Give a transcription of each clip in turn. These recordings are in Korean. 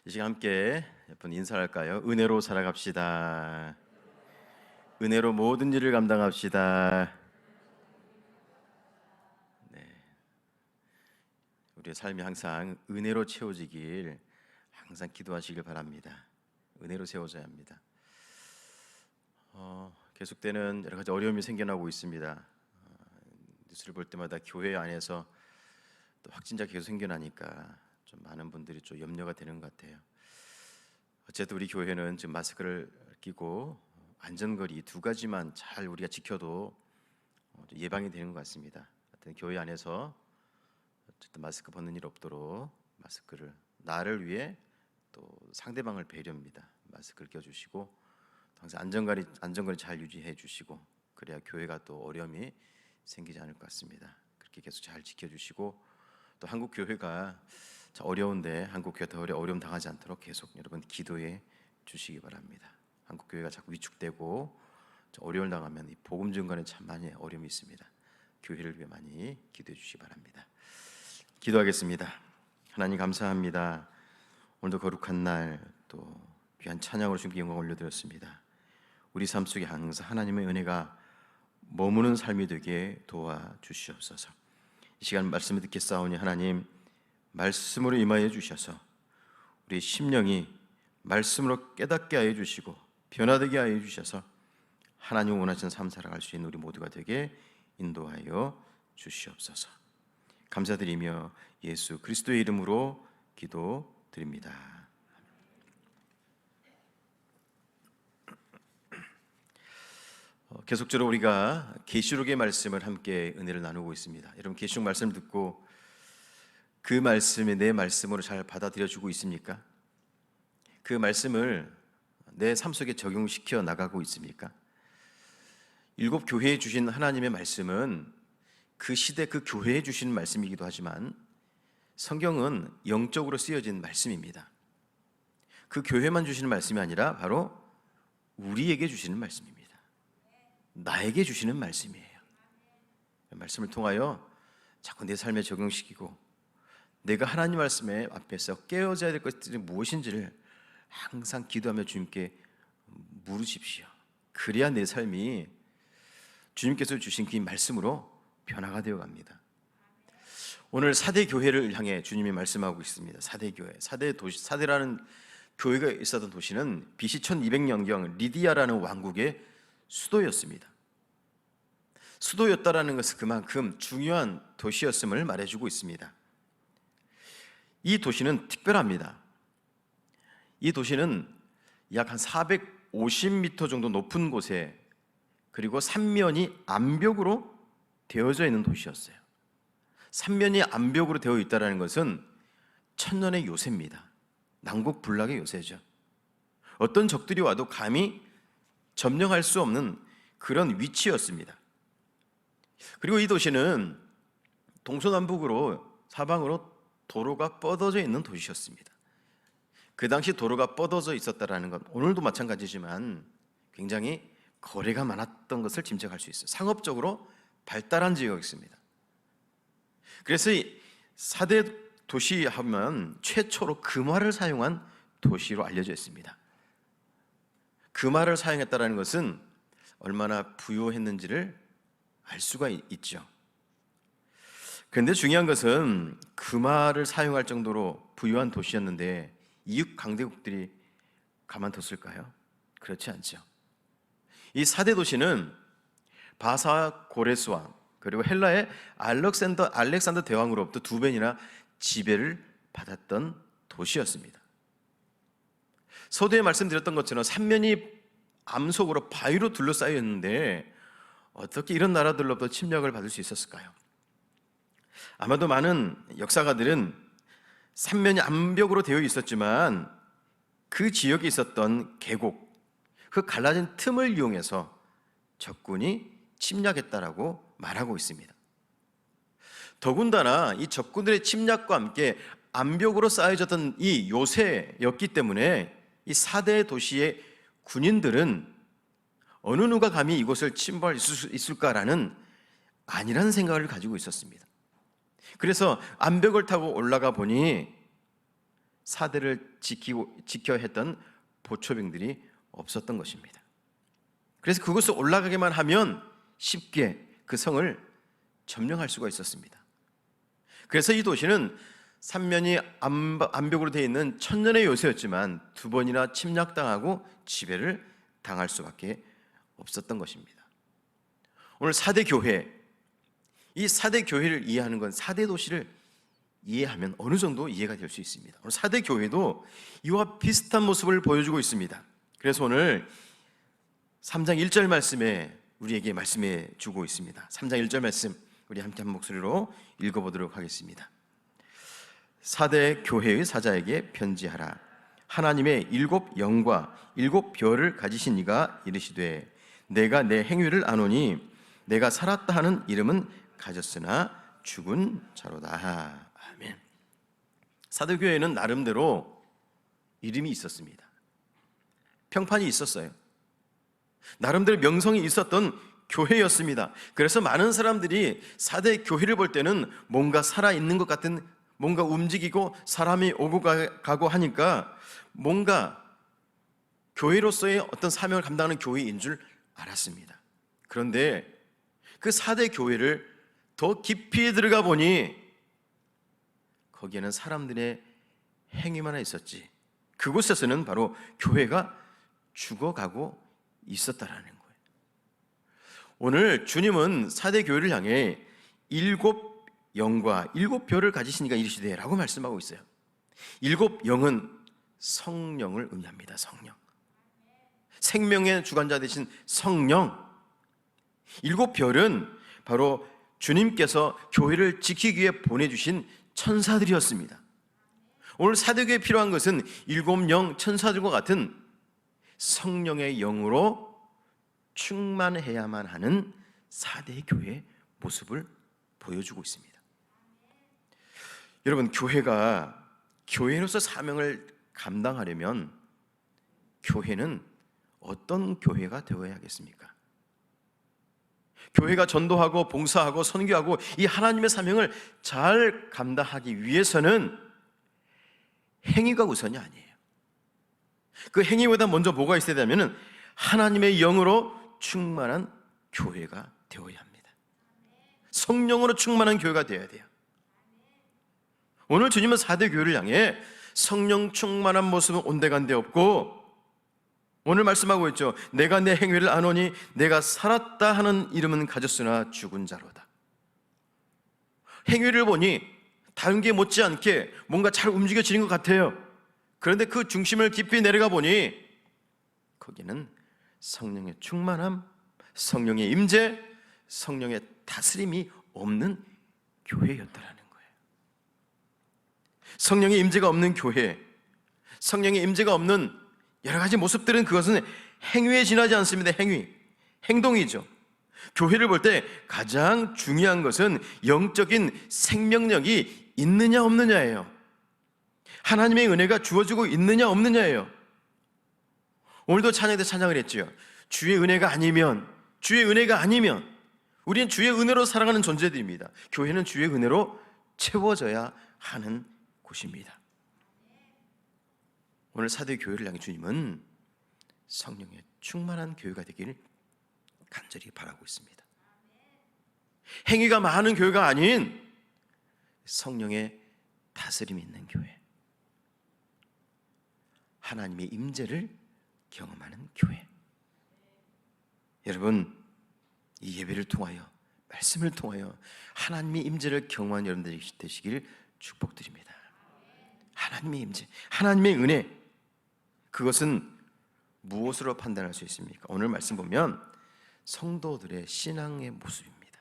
이 시간 함께 몇번 인사할까요? 은혜로 살아갑시다. 은혜로 모든 일을 감당합시다. 네, 우리의 삶이 항상 은혜로 채워지길 항상 기도하시길 바랍니다. 은혜로 세워져야 합니다. 계속되는 여러 가지 어려움이 생겨나고 있습니다. 뉴스를 볼 때마다 교회 안에서 또 확진자 계속 생겨나니까 좀 많은 분들이 좀 염려가 되는 것 같아요. 어쨌든 우리 교회는 지금 마스크를 끼고 안전거리 두 가지만 잘 우리가 지켜도 예방이 되는 것 같습니다. 하여튼 교회 안에서 어쨌든 마스크 벗는 일 없도록 마스크를 나를 위해 또 상대방을 배려합니다. 마스크를 껴주시고 항상 안전거리 잘 유지해 주시고 그래야 교회가 또 어려움이 생기지 않을 것 같습니다. 그렇게 계속 잘 지켜주시고 또 한국 교회가 어려운데 한국 교회가 더 어려움 당하지 않도록 계속 여러분 기도해 주시기 바랍니다. 한국 교회가 자꾸 위축되고 어려움을 당하면 이 복음 증거에 참 많이 어려움이 있습니다. 교회를 위해 많이 기도해 주시기 바랍니다. 기도하겠습니다. 하나님 감사합니다. 오늘도 거룩한 날 또 귀한 찬양으로 주님께 영광 올려드렸습니다. 우리 삶 속에 항상 하나님의 은혜가 머무는 삶이 되게 도와주시옵소서. 이 시간 말씀을 듣겠사오니 하나님 말씀으로 임하여 주셔서 우리 심령이 말씀으로 깨닫게 하여 주시고 변화되게 하여 주셔서 하나님 원하시는 삶 살아갈 수 있는 우리 모두가 되게 인도하여 주시옵소서. 감사드리며 예수 그리스도의 이름으로 기도드립니다. 계속적으로 우리가 계시록의 말씀을 함께 은혜를 나누고 있습니다. 여러분 계시록 말씀을 듣고 그 말씀이 내 말씀으로 잘 받아들여지고 있습니까? 그 말씀을 내 삶 속에 적용시켜 나가고 있습니까? 일곱 교회에 주신 하나님의 말씀은 그 시대 그 교회에 주신 말씀이기도 하지만 성경은 영적으로 쓰여진 말씀입니다. 그 교회만 주시는 말씀이 아니라 바로 우리에게 주시는 말씀입니다. 나에게 주시는 말씀이에요. 말씀을 통하여 자꾸 내 삶에 적용시키고 내가 하나님 말씀에 앞에서 깨어져야 될 것들이 무엇인지를 항상 기도하며 주님께 물으십시오. 그래야 내 삶이 주님께서 주신 그 말씀으로 변화가 되어 갑니다. 오늘 사대 교회를 향해 주님이 말씀하고 있습니다. 사대 교회, 사대라는 교회가 있었던 도시는 BC 1200년경 리디아라는 왕국의 수도였습니다. 수도였다라는 것은 그만큼 중요한 도시였음을 말해주고 있습니다. 이 도시는 특별합니다. 이 도시는 약 한 450m 정도 높은 곳에 그리고 삼면이 암벽으로 되어져 있는 도시였어요. 삼면이 암벽으로 되어 있다는 것은 천년의 요새입니다. 난국불락의 요새죠. 어떤 적들이 와도 감히 점령할 수 없는 그런 위치였습니다. 그리고 이 도시는 동서남북으로 사방으로 도로가 뻗어져 있는 도시였습니다. 그 당시 도로가 뻗어져 있었다는 건 오늘도 마찬가지지만 굉장히 거래가 많았던 것을 짐작할 수 있어요. 상업적으로 발달한 지역이었습니다. 그래서 이 사대 도시 하면 최초로 금화를 사용한 도시로 알려져 있습니다. 금화를 사용했다는 것은 얼마나 부유했는지를 알 수가 있죠. 그런데 중요한 것은 금화를 사용할 정도로 부유한 도시였는데 이웃 강대국들이 가만뒀을까요? 그렇지 않죠. 이 사대 도시는 바사 고레스 왕 그리고 헬라의 알렉산더 대왕으로부터 두 번이나 지배를 받았던 도시였습니다. 서두에 말씀드렸던 것처럼 삼면이 암속으로 바위로 둘러싸여 있는데 어떻게 이런 나라들로부터 침략을 받을 수 있었을까요? 아마도 많은 역사가들은 삼면이 암벽으로 되어 있었지만 그 지역에 있었던 계곡, 그 갈라진 틈을 이용해서 적군이 침략했다라고 말하고 있습니다. 더군다나 이 적군들의 침략과 함께 암벽으로 쌓여졌던 이 요새였기 때문에 이 사대 도시의 군인들은 어느 누가 감히 이곳을 침범할 수 있을까라는 아니라는 생각을 가지고 있었습니다. 그래서 암벽을 타고 올라가 보니 사대를 지켜야 했던 보초병들이 없었던 것입니다. 그래서 그곳에 올라가기만 하면 쉽게 그 성을 점령할 수가 있었습니다. 그래서 이 도시는 삼면이 암벽으로 되어 있는 천년의 요새였지만 두 번이나 침략당하고 지배를 당할 수밖에 없었던 것입니다. 오늘 4대 교회, 이 4대 교회를 이해하는 건 4대 도시를 이해하면 어느 정도 이해가 될 수 있습니다. 오늘 4대 교회도 이와 비슷한 모습을 보여주고 있습니다. 그래서 오늘 3장 1절 말씀에 우리에게 말씀해 주고 있습니다. 3장 1절 말씀 우리 함께 한 목소리로 읽어보도록 하겠습니다. 4대 교회의 사자에게 편지하라. 하나님의 7 영과 7 별을 가지신 이가 이르시되 내가 내 행위를 아노니 내가 살았다 하는 이름은 가졌으나 죽은 자로다. 아멘. 4대 교회는 나름대로 이름이 있었습니다. 평판이 있었어요. 나름대로 명성이 있었던 교회였습니다. 그래서 많은 사람들이 4대 교회를 볼 때는 뭔가 살아있는 것 같은, 뭔가 움직이고 사람이 오고 가고 하니까 뭔가 교회로서의 어떤 사명을 감당하는 교회인 줄 알았습니다. 그런데 그 4대 교회를 더 깊이 들어가 보니 거기에는 사람들의 행위만 있었지, 그곳에서는 바로 교회가 죽어가고 있었다라는 거예요. 오늘 주님은 4대 교회를 향해 7 영과 7 별을 가지시니까 이르시되 라고 말씀하고 있어요. 7 영은 성령을 의미합니다. 성령, 생명의 주관자 되신 성령. 7 별은 바로 주님께서 교회를 지키기 위해 보내주신 천사들이었습니다. 오늘 4대 교회에 필요한 것은 7 영 천사들과 같은 성령의 영으로 충만해야만 하는 4대 교회의 모습을 보여주고 있습니다. 여러분, 교회가 교회로서 사명을 감당하려면 교회는 어떤 교회가 되어야 하겠습니까? 교회가 전도하고 봉사하고 선교하고 이 하나님의 사명을 잘 감당하기 위해서는 행위가 우선이 아니에요. 그 행위보다 먼저 뭐가 있어야 되냐면 하나님의 영으로 충만한 교회가 되어야 합니다. 성령으로 충만한 교회가 되어야 돼요. 오늘 주님은 4대 교회를 향해 성령 충만한 모습은 온데간데 없고, 오늘 말씀하고 있죠. 내가 내 행위를 아노니 내가 살았다 하는 이름은 가졌으나 죽은 자로다. 행위를 보니 다른 게 못지않게 뭔가 잘 움직여지는 것 같아요. 그런데 그 중심을 깊이 내려가 보니 거기는 성령의 충만함, 성령의 임재, 성령의 다스림이 없는 교회였다라는 거예요. 성령의 임재가 없는 교회, 성령의 임재가 없는 여러 가지 모습들은 그것은 행위에 지나지 않습니다. 행동이죠. 교회를 볼 때 가장 중요한 것은 영적인 생명력이 있느냐 없느냐예요. 하나님의 은혜가 주어지고 있느냐 없느냐예요. 오늘도 찬양 때 찬양을 했죠. 주의 은혜가 아니면 우리는 주의 은혜로 살아가는 존재들입니다. 교회는 주의 은혜로 채워져야 하는 곳입니다. 오늘 4대 교회를 향해 주님은 성령의 충만한 교회가 되기를 간절히 바라고 있습니다. 행위가 많은 교회가 아닌 성령의 다스림이 있는 교회, 하나님의 임재를 경험하는 교회. 여러분, 이 예배를 통하여, 말씀을 통하여 하나님의 임재를 경험하는 여러분들이 되시길 축복드립니다. 하나님의 임재, 하나님의 은혜, 그것은 무엇으로 판단할 수 있습니까? 오늘 말씀 보면 성도들의 신앙의 모습입니다.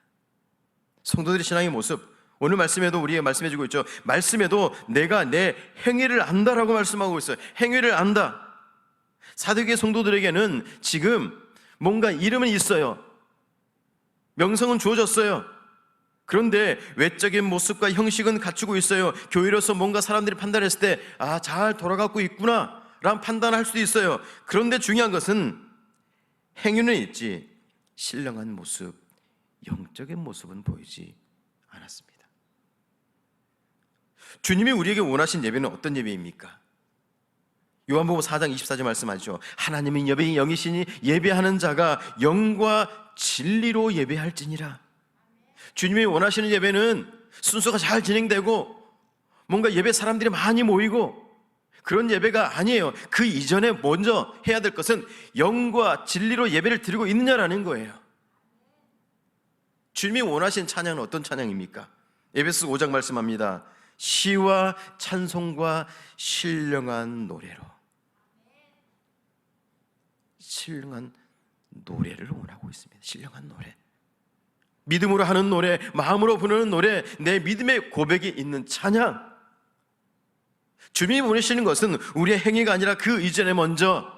성도들의 신앙의 모습, 오늘 말씀에도 우리에게 말씀해주고 있죠. 말씀에도 내가 내 행위를 안다라고 말씀하고 있어요. 행위를 안다. 4대 교회 성도들에게는 지금 뭔가 이름은 있어요. 명성은 주어졌어요. 그런데 외적인 모습과 형식은 갖추고 있어요. 교회로서 뭔가 사람들이 판단했을 때 잘 돌아가고 있구나 라는 판단할 수도 있어요. 그런데 중요한 것은 행위는 있지 신령한 모습, 영적인 모습은 보이지 않았습니다. 주님이 우리에게 원하신 예배는 어떤 예배입니까? 요한복음 4장 24절 말씀하죠. 하나님은 예배의 영이시니 예배하는 자가 영과 진리로 예배할지니라. 주님이 원하시는 예배는 순서가 잘 진행되고 뭔가 예배 사람들이 많이 모이고 그런 예배가 아니에요. 그 이전에 먼저 해야 될 것은 영과 진리로 예배를 드리고 있느냐라는 거예요. 주님이 원하시는 찬양은 어떤 찬양입니까? 에베소 5장 말씀합니다. 시와 찬송과 신령한 노래로. 신령한 노래를 원하고 있습니다. 신령한 노래, 믿음으로 하는 노래, 마음으로 부르는 노래, 내 믿음의 고백이 있는 찬양. 주님이 보내시는 것은 우리의 행위가 아니라 그 이전에 먼저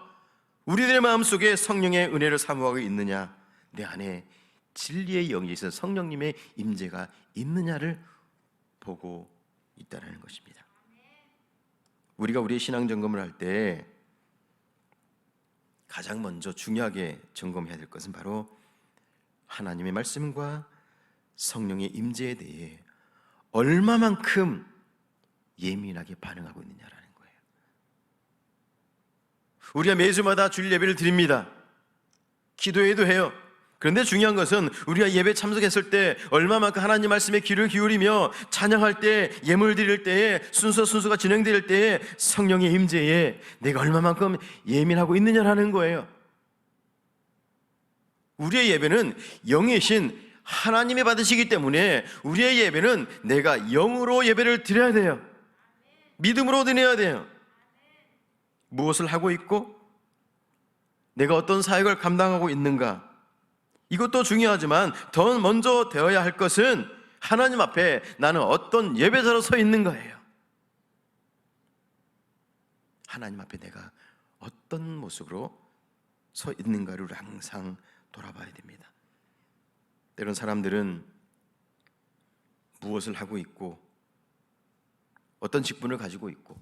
우리들의 마음속에 성령의 은혜를 사모하고 있느냐, 내 안에 진리의 영이 있어 성령님의 임재가 있느냐를 보고 있다는 것입니다. 우리가 우리의 신앙 점검을 할 때 가장 먼저 중요하게 점검해야 될 것은 바로 하나님의 말씀과 성령의 임재에 대해 얼마만큼 예민하게 반응하고 있느냐라는 거예요. 우리가 매주마다 주일 예배를 드립니다. 기도회도 해요. 그런데 중요한 것은 우리가 예배 참석했을 때 얼마만큼 하나님 말씀에 귀를 기울이며 찬양할 때, 예물 드릴 때에, 순서가 진행될 때에 성령의 임재에 내가 얼마만큼 예민하고 있느냐라는 거예요. 우리의 예배는 영이신 하나님이 받으시기 때문에 우리의 예배는 내가 영으로 예배를 드려야 돼요. 믿음으로 드려야 돼요. 무엇을 하고 있고 내가 어떤 사역을 감당하고 있는가, 이것도 중요하지만 더 먼저 되어야 할 것은 하나님 앞에 나는 어떤 예배자로 서 있는 거예요. 하나님 앞에 내가 어떤 모습으로 서 있는가를 항상 돌아봐야 됩니다. 때론 사람들은 무엇을 하고 있고 어떤 직분을 가지고 있고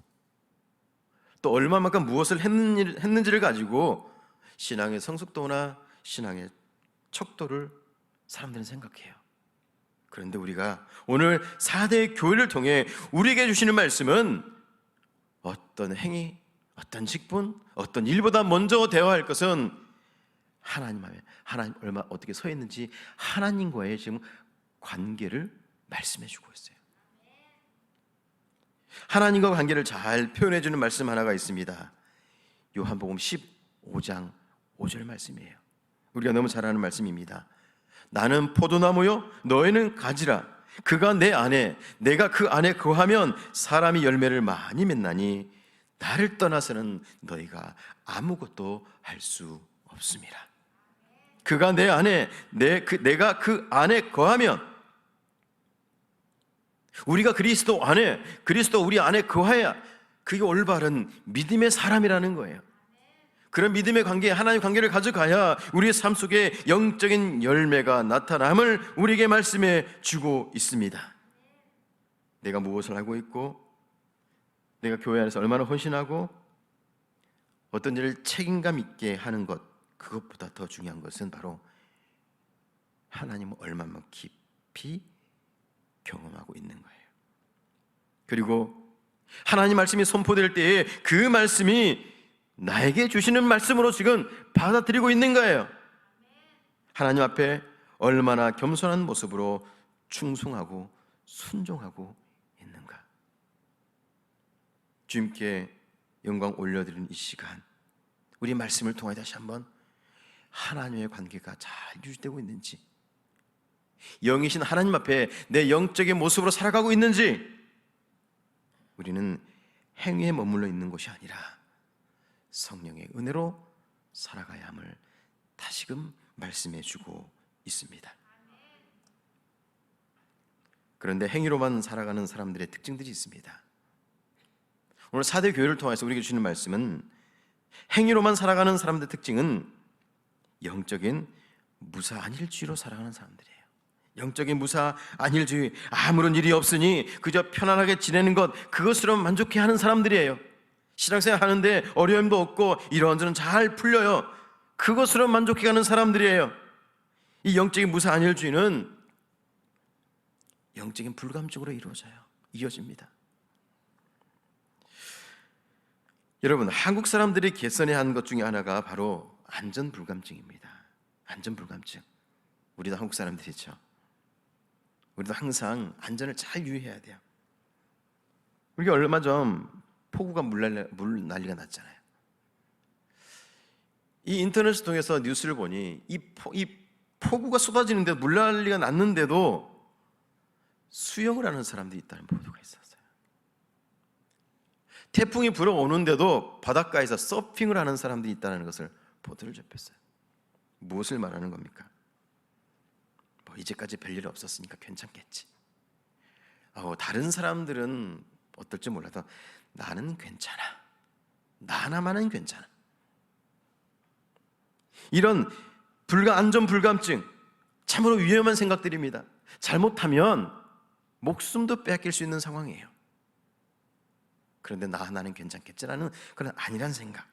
또 얼마만큼 무엇을 했는지를 가지고 신앙의 성숙도나 신앙의 척도를 사람들은 생각해요. 그런데 우리가 오늘 4대 교회를 통해 우리에게 주시는 말씀은 어떤 행위, 어떤 직분, 어떤 일보다 먼저 되어야 할 것은 하나님 얼마 어떻게 서 있는지 하나님과의 지금 관계를 말씀해 주고 있어요. 하나님과 관계를 잘 표현해 주는 말씀 하나가 있습니다. 요한복음 15장 5절 말씀이에요. 우리가 너무 잘 아는 말씀입니다. 나는 포도나무요 너희는 가지라. 그가 내 안에 내가 그 안에 거하면 사람이 열매를 많이 맺나니 나를 떠나서는 너희가 아무것도 할 수 없습니다. 그가 내 안에 내가 그 안에 거하면, 우리가 그리스도 우리 안에 거해야 그게 올바른 믿음의 사람이라는 거예요. 그런 믿음의 관계, 하나님의 관계를 가져가야 우리의 삶 속에 영적인 열매가 나타남을 우리에게 말씀해 주고 있습니다. 내가 무엇을 하고 있고 내가 교회 안에서 얼마나 헌신하고 어떤 일을 책임감 있게 하는 것, 그것보다 더 중요한 것은 바로 하나님을 얼마나 깊이 경험하고 있는 거예요. 그리고 하나님 말씀이 선포될 때에 그 말씀이 나에게 주시는 말씀으로 지금 받아들이고 있는 거예요. 하나님 앞에 얼마나 겸손한 모습으로 충성하고 순종하고 있는가. 주님께 영광 올려드리는 이 시간, 우리 말씀을 통해 다시 한번 하나님의 관계가 잘 유지되고 있는지, 영이신 하나님 앞에 내 영적인 모습으로 살아가고 있는지, 우리는 행위에 머물러 있는 것이 아니라 성령의 은혜로 살아가야 함을 다시금 말씀해 주고 있습니다. 그런데 행위로만 살아가는 사람들의 특징들이 있습니다. 오늘 4대 교회를 통해서 우리에게 주시는 말씀은 행위로만 살아가는 사람들의 특징은 영적인 무사안일주의로 살아가는 사람들이에요. 영적인 무사안일주의, 아무런 일이 없으니 그저 편안하게 지내는 것, 그것으로 만족해하는 사람들이에요. 신앙생활 하는데 어려움도 없고 이런저런 잘 풀려요. 그것으로 만족해가는 사람들이에요. 이 영적인 무사안일주의는 영적인 불감증으로 이어집니다. 여러분, 한국 사람들이 개선해야 하는 것 중에 하나가 바로 안전불감증입니다. 안전불감증. 우리도 한국 사람들이죠. 우리도 항상 안전을 잘 유의해야 돼요. 우리가 얼마 전 폭우가 물 난리가 났잖아요. 이 인터넷을 통해서 뉴스를 보니 이 폭우가 쏟아지는데 물 난리가 났는데도 수영을 하는 사람들이 있다는 보도가 있었어요. 태풍이 불어오는데도 바닷가에서 서핑을 하는 사람들이 있다는 것을 보도를 접했어요. 무엇을 말하는 겁니까? 뭐 이제까지 별일 없었으니까 괜찮겠지. 다른 사람들은 어떨지 몰라도 나는 괜찮아. 나 하나만은 괜찮아. 이런 안전불감증, 참으로 위험한 생각들입니다. 잘못하면 목숨도 빼앗길 수 있는 상황이에요. 그런데 나 하나는 괜찮겠지라는 그런 안일한 생각.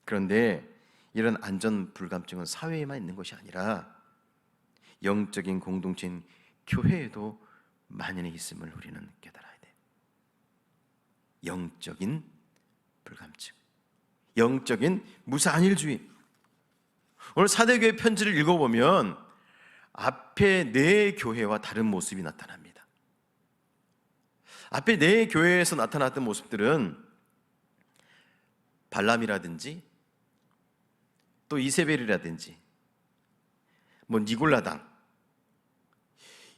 그런데 이런 안전불감증은 사회에만 있는 것이 아니라 영적인 공동체인 교회에도 만연히 있음을 우리는 깨달아야 돼요. 영적인 불감증, 영적인 무사안일주의. 오늘 사대교회 편지를 읽어보면 앞에 네 교회와 다른 모습이 나타납니다. 앞에 네 교회에서 나타났던 모습들은 발람이라든지 또 이세벨이라든지 뭐 니골라당,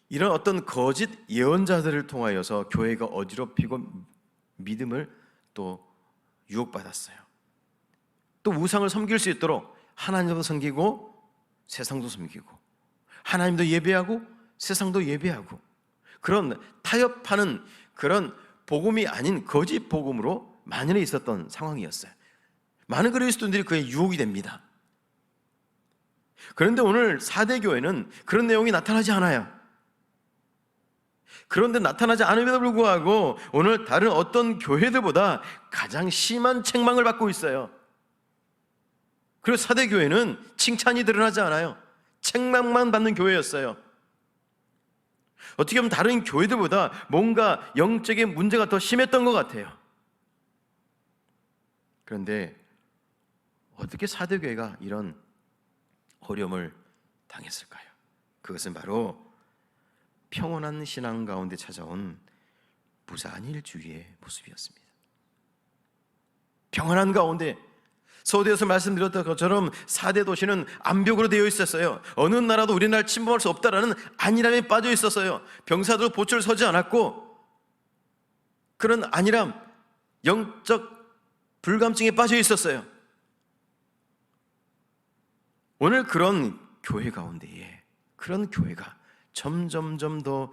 이런 어떤 거짓 예언자들을 통하여서 교회가 어지럽히고 믿음을 또 유혹받았어요. 또 우상을 섬길 수 있도록 하나님도 섬기고 세상도 섬기고, 하나님도 예배하고 세상도 예배하고, 그런 타협하는 그런 복음이 아닌 거짓 복음으로 만연해 있었던 상황이었어요. 많은 그리스도인들이 그에 유혹이 됩니다. 그런데 오늘 사대교회는 그런 내용이 나타나지 않아요. 그런데 나타나지 않음에도 불구하고 오늘 다른 어떤 교회들보다 가장 심한 책망을 받고 있어요. 그리고 사대교회는 칭찬이 드러나지 않아요. 책망만 받는 교회였어요. 어떻게 보면 다른 교회들보다 뭔가 영적인 문제가 더 심했던 것 같아요. 그런데 어떻게 사대교회가 이런 어려움을 당했을까요? 그것은 바로 평온한 신앙 가운데 찾아온 무사안일주의의 모습이었습니다. 평안한 가운데, 서두에서 말씀드렸던 것처럼 4대 도시는 암벽으로 되어 있었어요. 어느 나라도 우리나라를 침범할 수 없다라는 안일함에 빠져 있었어요. 병사도 보초를 서지 않았고, 그런 안일함, 영적 불감증에 빠져 있었어요. 오늘 그런 교회 가운데에 그런 교회가 점점점 더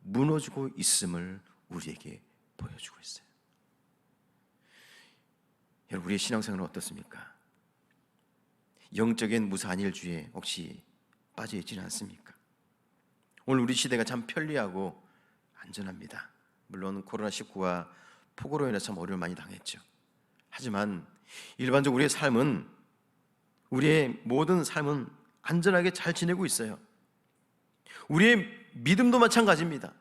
무너지고 있음을 우리에게 보여주고 있어요. 여러분, 우리의 신앙생활은 어떻습니까? 영적인 무사안일주의에 혹시 빠져 있지는 않습니까? 오늘 우리 시대가 참 편리하고 안전합니다. 물론 코로나19와 폭우로 인해서 참 어려움을 많이 당했죠. 하지만 일반적으로 우리의 삶은, 우리의 모든 삶은 안전하게 잘 지내고 있어요. 우리의 믿음도 마찬가지입니다.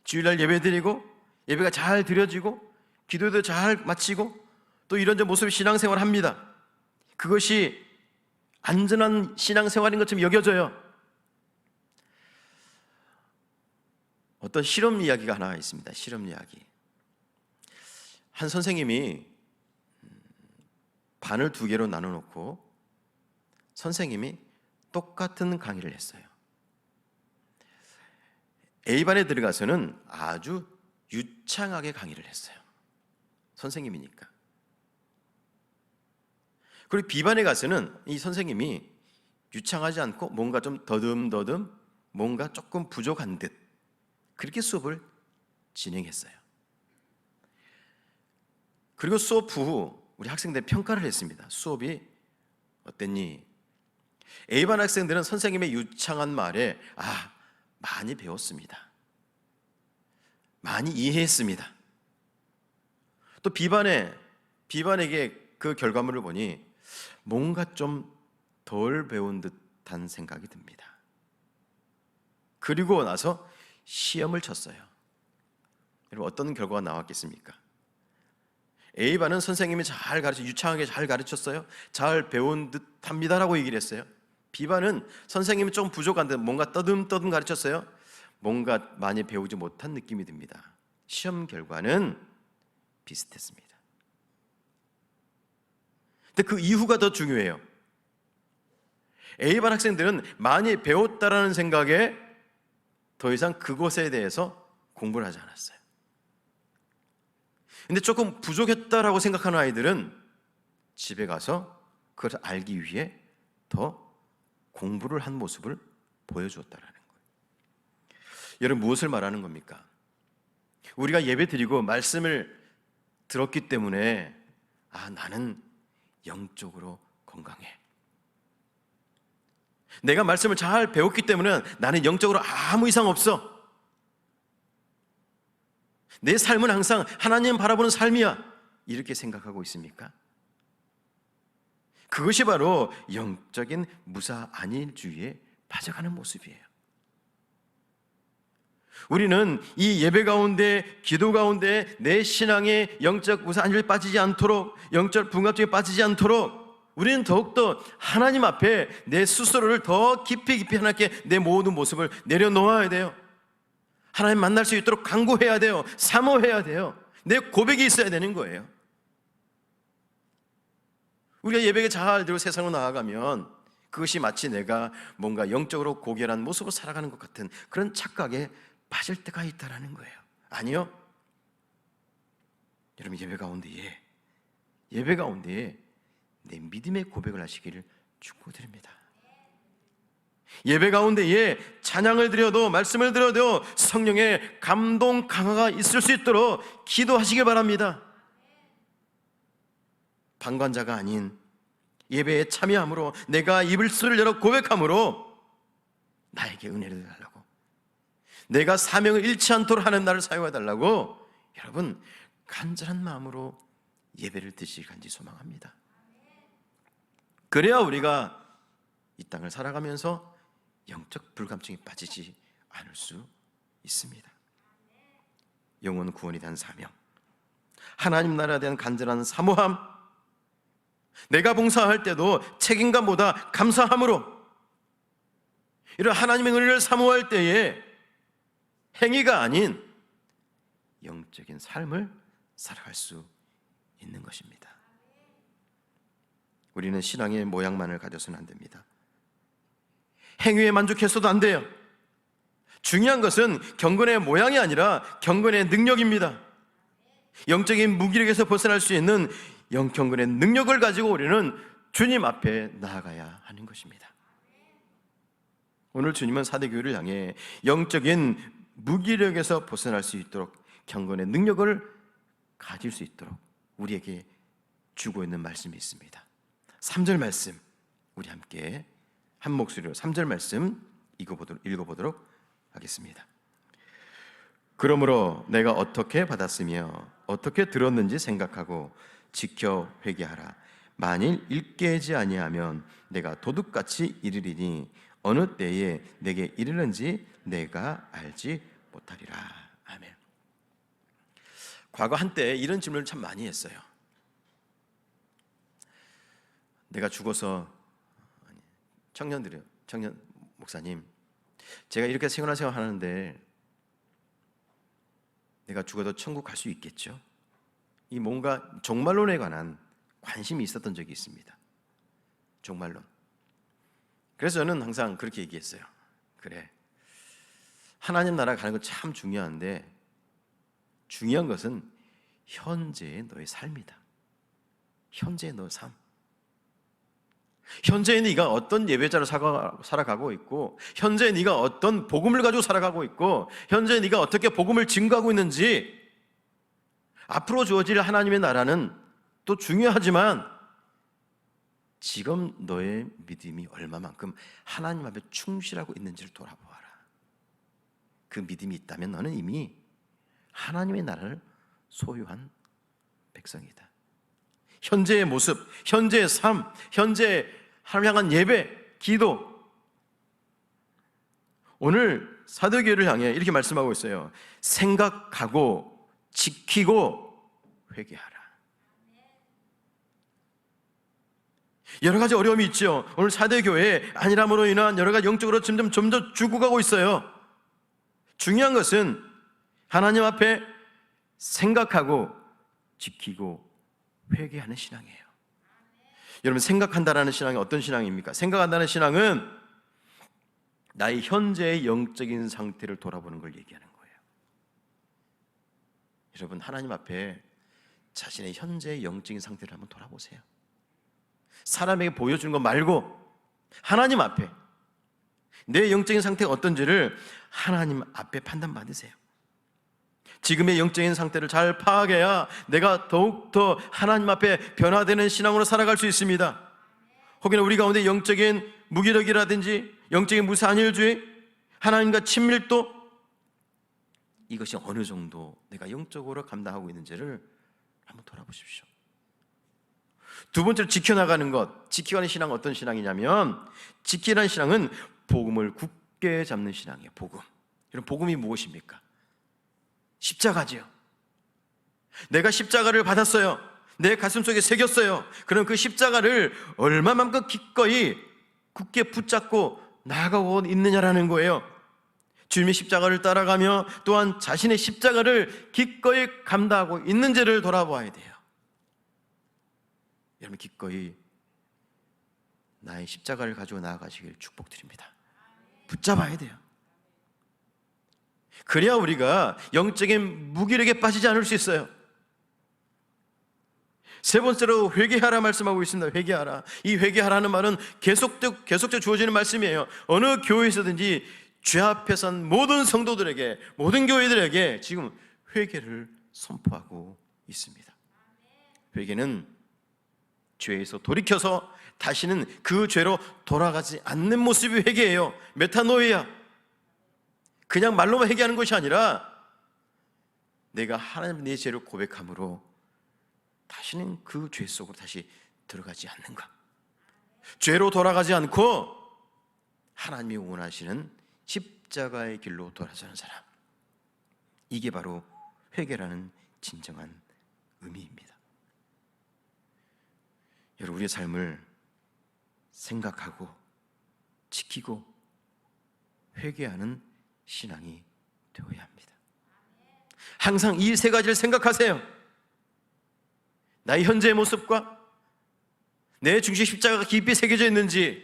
주일날 예배드리고 예배가 잘 드려지고 기도도 잘 마치고 또 이런저런 모습의 신앙생활을 합니다. 그것이 안전한 신앙생활인 것처럼 여겨져요. 어떤 실험 이야기가 하나 있습니다. 실험 이야기. 한 선생님이 반을 2개로 나눠놓고 선생님이 똑같은 강의를 했어요. A반에 들어가서는 아주 유창하게 강의를 했어요. 선생님이니까. 그리고 B반에 가서는 이 선생님이 유창하지 않고 뭔가 좀 더듬더듬, 뭔가 조금 부족한 듯, 그렇게 수업을 진행했어요. 그리고 수업 후 우리 학생들 평가를 했습니다. 수업이 어땠니? A반 학생들은 선생님의 유창한 말에 많이 배웠습니다. 많이 이해했습니다. 또 B반에게 그 결과물을 보니 뭔가 좀 덜 배운 듯한 생각이 듭니다. 그리고 나서 시험을 쳤어요. 여러분, 어떤 결과가 나왔겠습니까? A반은 선생님이 잘 가르쳐, 유창하게 잘 가르쳤어요. 잘 배운 듯합니다라고 얘기를 했어요. B반은 선생님이 좀 부족한데 뭔가 떠듬떠듬 가르쳤어요. 뭔가 많이 배우지 못한 느낌이 듭니다. 시험 결과는 비슷했습니다. 근데 그 이후가 더 중요해요. A반 학생들은 많이 배웠다라는 생각에 더 이상 그것에 대해서 공부를 하지 않았어요. 근데 조금 부족했다라고 생각하는 아이들은 집에 가서 그걸 알기 위해 더 공부를 한 모습을 보여주었다라는 거예요. 여러분, 무엇을 말하는 겁니까? 우리가 예배 드리고 말씀을 들었기 때문에 나는 영적으로 건강해. 내가 말씀을 잘 배웠기 때문에 나는 영적으로 아무 이상 없어. 내 삶은 항상 하나님 바라보는 삶이야. 이렇게 생각하고 있습니까? 그것이 바로 영적인 무사안일주의에 빠져가는 모습이에요. 우리는 이 예배 가운데, 기도 가운데 내 신앙의 영적 무사안일에 빠지지 않도록, 영적 붕괴에 빠지지 않도록 우리는 더욱더 하나님 앞에 내 스스로를 더 깊이 하나님께 내 모든 모습을 내려놓아야 돼요. 하나님 만날 수 있도록 간구해야 돼요. 사모해야 돼요. 내 고백이 있어야 되는 거예요. 우리가 예배에 잘 들고 세상으로 나아가면 그것이 마치 내가 뭔가 영적으로 고결한 모습으로 살아가는 것 같은 그런 착각에 빠질 때가 있다라는 거예요. 아니요. 여러분, 예배 가운데에 내 믿음의 고백을 하시기를 축복드립니다. 예배 가운데에 찬양을 드려도, 말씀을 드려도 성령의 감동 강화가 있을 수 있도록 기도하시길 바랍니다. 방관자가 아닌 예배에 참여함으로, 내가 입술을 열어 고백함으로 나에게 은혜를 달라고, 내가 사명을 잃지 않도록 하는 나를 사용해 달라고 여러분 간절한 마음으로 예배를 드시길 간절히 소망합니다. 그래야 우리가 이 땅을 살아가면서 영적 불감증에 빠지지 않을 수 있습니다. 영혼 구원에 대한 사명, 하나님 나라에 대한 간절한 사모함, 내가 봉사할 때도 책임감보다 감사함으로 이런 하나님의 은혜를 사모할 때에 행위가 아닌 영적인 삶을 살아갈 수 있는 것입니다. 우리는 신앙의 모양만을 가져서는 안 됩니다. 행위에 만족해서도 안 돼요. 중요한 것은 경건의 모양이 아니라 경건의 능력입니다. 영적인 무기력에서 벗어날 수 있는 경건의 능력을 가지고 우리는 주님 앞에 나아가야 하는 것입니다. 오늘 주님은 사대교회를 향해 영적인 무기력에서 벗어날 수 있도록 경건의 능력을 가질 수 있도록 우리에게 주고 있는 말씀이 있습니다. 3절 말씀, 우리 함께 한 목소리로 3절 말씀 읽어보도록 하겠습니다. 그러므로 내가 어떻게 받았으며 어떻게 들었는지 생각하고 지켜 회개하라. 만일 읽게 하지 아니하면 내가 도둑같이 이르리니 어느 때에 내게 이르는지 내가 알지 못하리라. 아멘. 과거 한때 이런 질문을 참 많이 했어요. 내가 죽어서, 청년 목사님, 제가 이렇게 생활 하는데 내가 죽어도 천국 갈 수 있겠죠? 이 뭔가 종말론에 관한 관심이 있었던 적이 있습니다. 종말론. 그래서 저는 항상 그렇게 얘기했어요. 그래, 하나님 나라 가는 건 참 중요한데 중요한 것은 현재의 너의 삶이다. 현재의 너의 삶. 현재의 네가 어떤 예배자로 살아가고 있고, 현재 네가 어떤 복음을 가지고 살아가고 있고, 현재 네가 어떻게 복음을 증거하고 있는지, 앞으로 주어질 하나님의 나라는 또 중요하지만 지금 너의 믿음이 얼마만큼 하나님 앞에 충실하고 있는지를 돌아보아라. 그 믿음이 있다면 너는 이미 하나님의 나라를 소유한 백성이다. 현재의 모습, 현재의 삶, 현재 하나님 향한 예배, 기도. 오늘 사도교회를 향해 이렇게 말씀하고 있어요. 생각하고 지키고 회개하라. 여러 가지 어려움이 있죠. 오늘 4대 교회 안일함으로 인한 여러 가지 영적으로 점점 죽어가고 있어요. 중요한 것은 하나님 앞에 생각하고 지키고 회개하는 신앙이에요. 여러분, 생각한다라는 신앙이 어떤 신앙입니까? 생각한다는 신앙은 나의 현재의 영적인 상태를 돌아보는 걸 얘기하는 거예요. 여러분, 하나님 앞에 자신의 현재의 영적인 상태를 한번 돌아보세요. 사람에게 보여주는 것 말고 하나님 앞에 내 영적인 상태가 어떤지를 하나님 앞에 판단받으세요. 지금의 영적인 상태를 잘 파악해야 내가 더욱더 하나님 앞에 변화되는 신앙으로 살아갈 수 있습니다. 혹여나 우리 가운데 영적인 무기력이라든지 영적인 무산일주의, 하나님과 친밀도, 이것이 어느 정도 내가 영적으로 감당하고 있는지를 한번 돌아보십시오. 두 번째로 지켜나가는 것. 지켜가는 신앙은 어떤 신앙이냐면, 지키라는 신앙은 복음을 굳게 잡는 신앙이에요. 복음. 여러분, 복음이 무엇입니까? 십자가지요. 내가 십자가를 받았어요. 내 가슴 속에 새겼어요. 그럼 그 십자가를 얼마만큼 기꺼이 굳게 붙잡고 나아가고 있느냐라는 거예요. 주님의 십자가를 따라가며 또한 자신의 십자가를 기꺼이 감당하고 있는지를 돌아보아야 돼요. 여러분, 기꺼이 나의 십자가를 가지고 나아가시길 축복드립니다. 붙잡아야 돼요. 그래야 우리가 영적인 무기력에 빠지지 않을 수 있어요. 세 번째로 회개하라 말씀하고 있습니다. 회개하라. 이 회개하라는 말은 계속적 주어지는 말씀이에요. 어느 교회에서든지 죄 앞에 선 모든 성도들에게, 모든 교회들에게 지금 회개를 선포하고 있습니다. 회개는 죄에서 돌이켜서 다시는 그 죄로 돌아가지 않는 모습이 회개예요. 메타노이아. 그냥 말로만 회개하는 것이 아니라 내가 하나님 내 죄를 고백함으로 다시는 그 죄 속으로 다시 들어가지 않는 것, 죄로 돌아가지 않고 하나님이 원하시는 십자가의 길로 돌아서는 사람, 이게 바로 회개라는 진정한 의미입니다. 여러분, 우리의 삶을 생각하고 지키고 회개하는 신앙이 되어야 합니다. 항상 이 세 가지를 생각하세요. 나의 현재의 모습과 내 중심 십자가가 깊이 새겨져 있는지,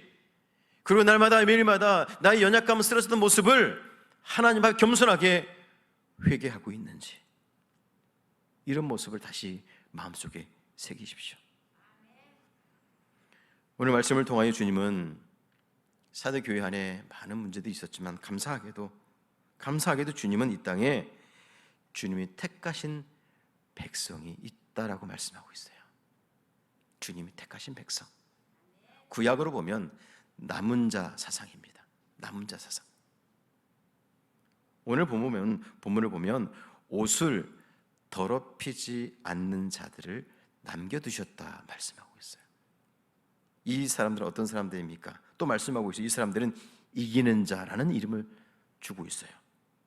그리고 날마다 매일마다 나의 연약감을 쓰러졌던 모습을 하나님 앞에 겸손하게 회개하고 있는지, 이런 모습을 다시 마음속에 새기십시오. 오늘 말씀을 통하여 주님은 사대 교회 안에 많은 문제도 있었지만 감사하게도 주님은 이 땅에 주님이 택하신 백성이 있다라고 말씀하고 있어요. 주님이 택하신 백성. 구약으로 보면 남은 자 사상입니다. 남은 자 사상. 오늘 본문을 보면 옷을 더럽히지 않는 자들을 남겨두셨다 말씀하고 있어요. 이 사람들은 어떤 사람들입니까? 또 말씀하고 있어요. 이 사람들은 이기는 자라는 이름을 주고 있어요.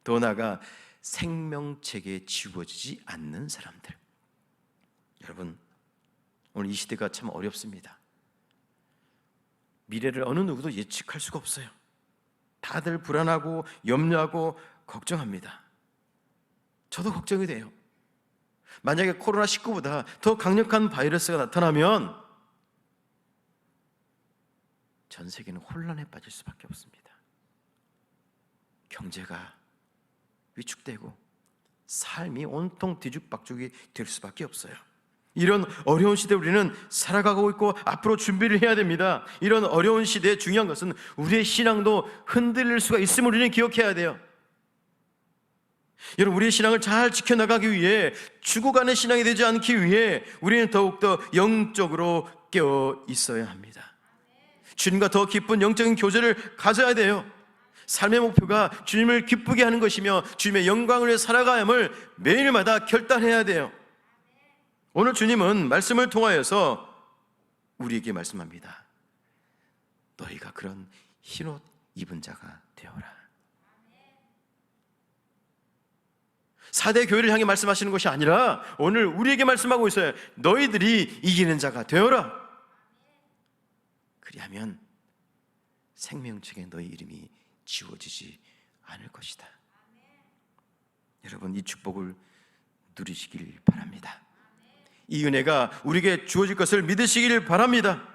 더 나아가 생명책에 지워지지 않는 사람들. 여러분, 오늘 이 시대가 참 어렵습니다. 미래를 어느 누구도 예측할 수가 없어요. 다들 불안하고 염려하고 걱정합니다. 저도 걱정이 돼요. 만약에 코로나19보다 더 강력한 바이러스가 나타나면 전 세계는 혼란에 빠질 수밖에 없습니다. 경제가 위축되고 삶이 온통 뒤죽박죽이 될 수밖에 없어요. 이런 어려운 시대에 우리는 살아가고 있고 앞으로 준비를 해야 됩니다. 이런 어려운 시대에 중요한 것은 우리의 신앙도 흔들릴 수가 있음을 우리는 기억해야 돼요. 여러분, 우리의 신앙을 잘 지켜나가기 위해 죽어가는 신앙이 되지 않기 위해 우리는 더욱더 영적으로 깨어 있어야 합니다. 주님과 더 깊은 영적인 교제를 가져야 돼요. 삶의 목표가 주님을 기쁘게 하는 것이며 주님의 영광을 위해 살아가야 함을 매일마다 결단해야 돼요. 오늘 주님은 말씀을 통하여서 우리에게 말씀합니다. 너희가 그런 흰옷 입은 자가 되어라. 4대 교회를 향해 말씀하시는 것이 아니라 오늘 우리에게 말씀하고 있어요. 너희들이 이기는 자가 되어라. 그리하면 생명책에 너의 이름이 지워지지 않을 것이다. 여러분, 이 축복을 누리시길 바랍니다. 이 은혜가 우리에게 주어질 것을 믿으시길 바랍니다.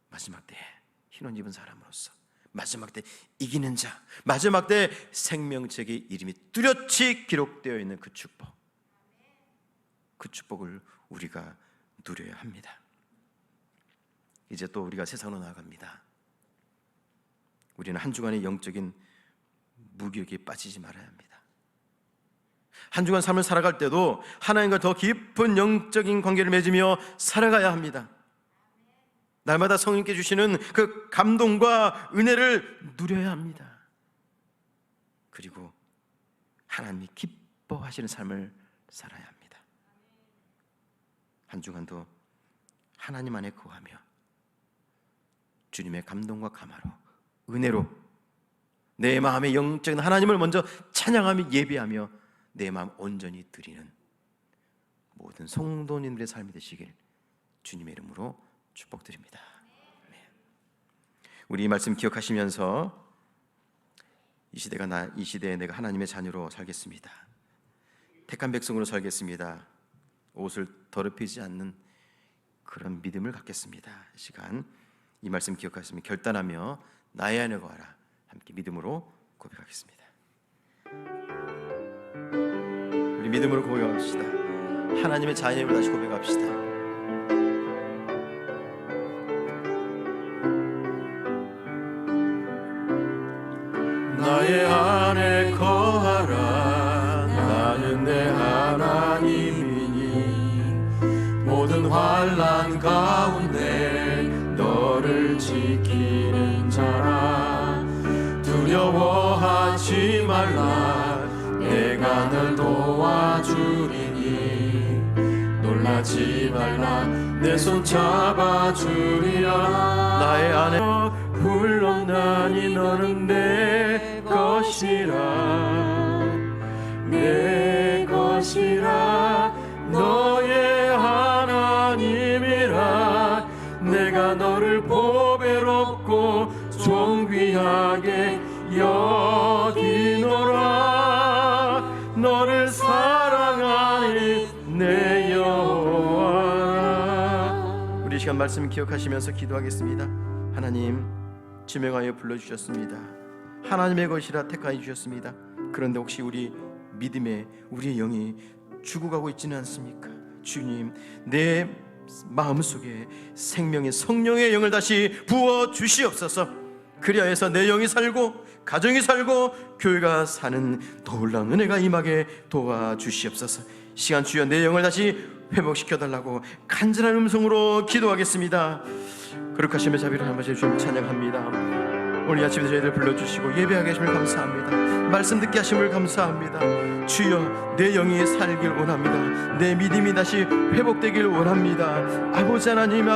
마지막 때에 흰옷 입은 사람으로서, 마지막 때 이기는 자, 마지막 때 생명책의 이름이 뚜렷이 기록되어 있는 그 축복, 그 축복을 우리가 누려야 합니다. 이제 또 우리가 세상으로 나아갑니다. 우리는 한 주간의 영적인 무기력에 빠지지 말아야 합니다. 한 주간 삶을 살아갈 때도 하나님과 더 깊은 영적인 관계를 맺으며 살아가야 합니다. 날마다 성령께 주시는 그 감동과 은혜를 누려야 합니다. 그리고 하나님이 기뻐하시는 삶을 살아야 합니다. 한 주간도 하나님 안에 거하며 주님의 감동과 감화로, 은혜로 내 마음의 영적인 하나님을 먼저 찬양하며 예배하며 내 마음 온전히 드리는 모든 성도님들의 삶이 되시길 주님의 이름으로 축복드립니다. 우리 이 말씀 기억하시면서 이 시대에 내가 하나님의 자녀로 살겠습니다. 택한 백성으로 살겠습니다. 옷을 더럽히지 않는 그런 믿음을 갖겠습니다. 이 시간 이 말씀 기억하시면 결단하며 나의 안에 거하라, 함께 믿음으로 고백하겠습니다. 우리 믿음으로 고백합시다. 하나님의 자녀임을 다시 고백합시다. 나의 안에 거하라. 나는 내 하나님이니 모든 환난 가운데 너를 지키는 자라. 두려워하지 말라. 내가 널 도와주리니 놀라지 말라. 내 손 잡아주리라. 나의 안에 물러나니 너는 내 것이라. 내 것이라. 너의 하나님이라. 내가 너를 보배롭고 존귀하게 여기노라. 너를 사랑하니 내 여호와라. 우리 시간 말씀 기억하시면서 기도하겠습니다. 하나님, 지명하여 불러주셨습니다. 하나님의 것이라 택하여 주셨습니다. 그런데 혹시 우리의 영이 죽어가고 있지는 않습니까? 주님, 내 마음속에 생명의 성령의 영을 다시 부어 주시옵소서. 그리하여서 내 영이 살고 가정이 살고 교회가 사는 놀라운 은혜가 임하게 도와주시옵소서. 시간 주여 내 영을 다시 회복시켜달라고 간절한 음성으로 기도하겠습니다. 거룩하시며 자비로운 아버지 주님 찬양합니다. 오늘 아침에 저희들 불러주시고 예배하게 하심을 감사합니다. 말씀 듣게 하심을 감사합니다. 주여 내 영이 살길 원합니다. 내 믿음이 다시 회복되길 원합니다. 아버지 하나님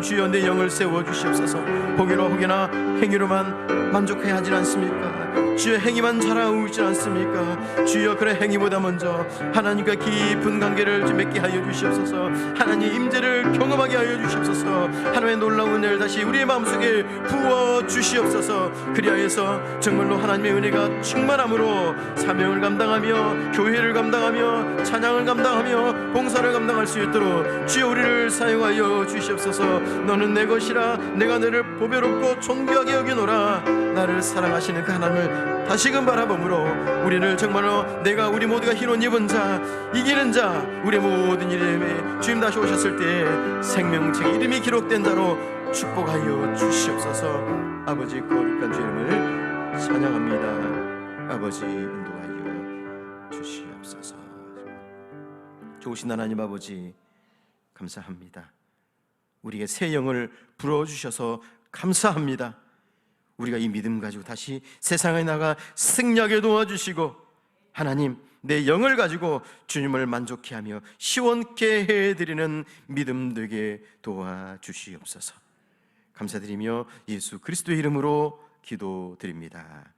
주여 내 영을 세워주시옵소서. 보기로 혹여나 행위로만 만족해야 하진 않습니까? 주여 행위만 자랑하고 있지 않습니까? 주여 그래 행위보다 먼저 하나님과 깊은 관계를 좀 맺게 하여 주시옵소서. 하나님 임재를 경험하게 하여 주시옵소서. 하나님의 놀라운 은혜를 다시 우리의 마음속에 부어 주시옵소서. 그리하여서 정말로 하나님의 은혜가 충만함으로 사명을 감당하며 교회를 감당하며 찬양을 감당하며 봉사를 감당할 수 있도록 주여 우리를 사용하여 주시옵소서. 너는 내 것이라. 내가 너를 보배롭고 존귀하게 여기노라. 나를 사랑하시는 그 하나님을 다시금 바라보므로 우리를 정말로 우리 모두가 흰옷 입은 자, 이기는 자, 우리 모든 이름에 주님 다시 오셨을 때 생명책 이름이 기록된 자로 축복하여 주시옵소서. 아버지 거룩한 주 이름을 찬양합니다. 아버지 인도하여 주시옵소서. 좋으신 하나님 아버지 감사합니다. 우리에게 새 영을 불어주셔서 감사합니다. 우리가 이 믿음 가지고 다시 세상에 나가 승리하게 도와주시고 하나님 내 영을 가지고 주님을 만족케 하며 시원케 해드리는 믿음 되게 도와주시옵소서. 감사드리며 예수 그리스도의 이름으로 기도드립니다.